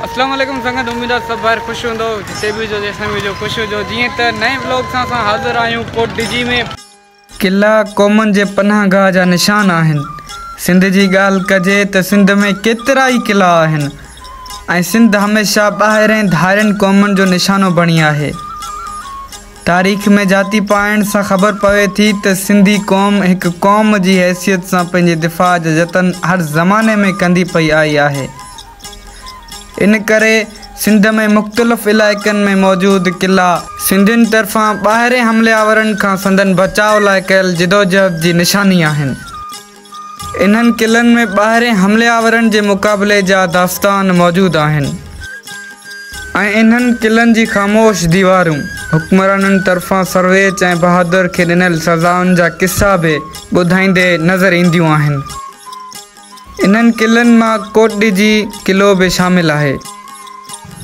अस्सलाम वालेकुम संगत, उम्मीद है सब बाहर खुश होंदो, जिते भी जो जैसा भी जो खुश हो जो। जी त नए ब्लॉग सां असां हाज़िर आहियूं कोट डिजी में। किला क़ौमनि जे पनाह गाह जा निशान आहिनि। सिंध जी ॻाल्हि कजे त सिंध में केतिरा ई किला आहिनि ऐं सिंध हमेशह ॿाहिरें धारियुनि क़ौमनि जो निशानो बणी आहे। तारीख़ में जाती पाइण सां ख़बर पवे थी त सिंधी क़ौम हिकु क़ौम जी हैसियत सां पंहिंजे दिफ़ा जा जतन हर ज़माने में कंदी पई आई आहे। इन करे सिंध में मुख़्तलिफ़ इलाइक़नि में मौजूदु किला सिंधियुनि तरफ़ां ॿाहिरें हमलावरनि खां संदन बचाव लाइ कयल जिदोजहद जी निशानी आहिनि। इन्हनि किलनि में ॿाहिरें हमलावरनि जे मुक़ाबले जा दास्तान मौजूदु आहिनि ऐं इन्हनि किलनि जी ख़ामोश दीवारूं हुक्मराननि तरफ़ां सर्वेच ऐं बहादुर खे ॾिनल सज़ाउनि जा किस्सा बि ॿुधाईंदे नज़र ईंदियूं आहिनि। इन्हनि किलनि मां कोट डिजी किलो बि शामिल आहे।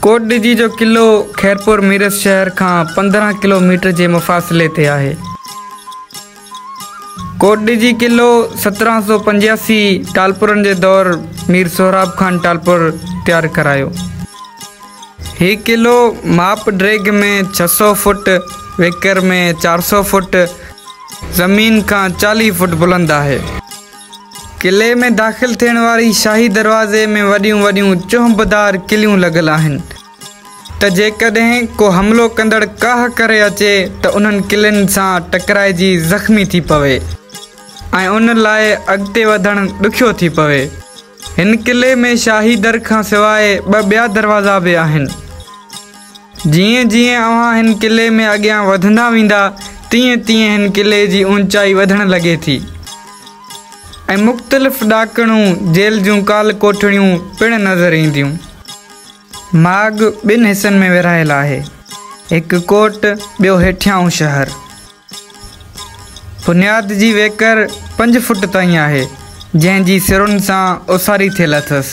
कोट डिजी जो किलो खैरपुर मीरस शहर खां 15 किलोमीटर जे मुफ़ासिले ते आहे। कोट डिजी किलो 1785 टालपुरनि जे दौर मीर सोहराब खान टालपुर तैयारु करायो। हीउ किलो माप ड्रेग में 600 फुट, विकर में 400 फुट, ज़मीन खां 40 फुट बुलंद आहे। किले में दाख़िल थियण वारी शाही दरवाज़े में वॾियूं वॾियूं चुंबदार किलियूं लॻल आहिनि त जेकॾहिं को हमिलो कंदड़ काह करे अचे त उन्हनि किलनि सां टकराइजी ज़ख़्मी थी पवे ऐं उन लाइ अॻिते वधणु ॾुखियो थी पवे। हिन किले में शाही दर खां सवाइ ॿ ॿिया दरवाज़ा बि आहिनि। जीअं जीअं अव्हां हिन किले में अॻियां वधंदा वेंदा तीअं तीअं हिन किले जी ऊचाई वधणु लॻे थी ऐं मुख़्तलिफ़ ॾाकणूं जेल जूं काल कोठड़ियूं पिणु नज़र ईंदियूं। माग ॿिनि हिसनि में विरहायल आहे, हिकु कोट ॿियो हेठियां शहर। बुनियाद जी वेकर 5 फुट ताईं आहे, जंहिंजी सिरुनि सां उसारी थियल अथसि।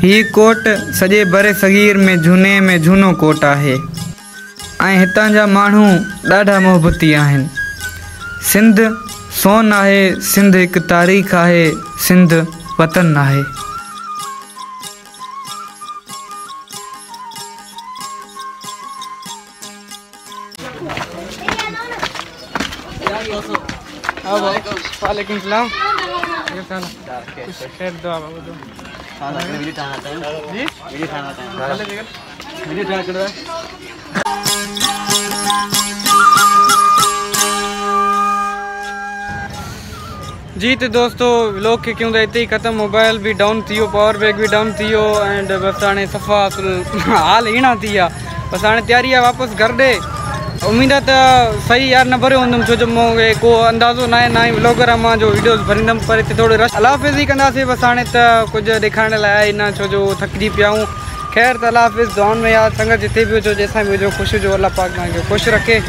हीउ कोट सॼे बरे सग़ीर में झूनो कोट आहे ऐं हितां जा माण्हू ॾाढा मुहबती आहिनि। सिंध सोन आहे, सिंध हिकु तारीख़ आहे, सिंध वतन आहे। वालेकुम सलाम। खैर दुआ बाबू दो। वीडियो बनाता हूं जी, वीडियो बनाता हूं, वीडियो ट्राई कर रहा है। जी तो दोस्तों व्लॉग के क्यों इतने ही ख़त्म। मोबाइल भी डाउन थी, पावर बैंक भी डाउन थी एंड बस हाणे सफ़ा हाल हीणा थी आहे। बस हाणे तैयारी आहे वापसि घर ॾे। उम्मीद है तो सही यार न भरियो हूंदुमि, छो जो मूंखे को अंदाज़ो ना ही व्लॉगर मां जो वीडियोस भरींदुमि, पर हिते थोरो रश अल्लाह हाफ़िज़ ही कंदासीं। बस हाणे त कुझु ॾेखारण लाइ आहे न, छो जो थकिजी पिया आहियूं। खैर त अल्लाह हाफ़िज़, दुआउनि में यादि संगत जिते भी हुजो, जैसा भी हुजो, ख़ुशि हुजो, अल्लाह पाक तव्हांखे ख़ुशि रखे।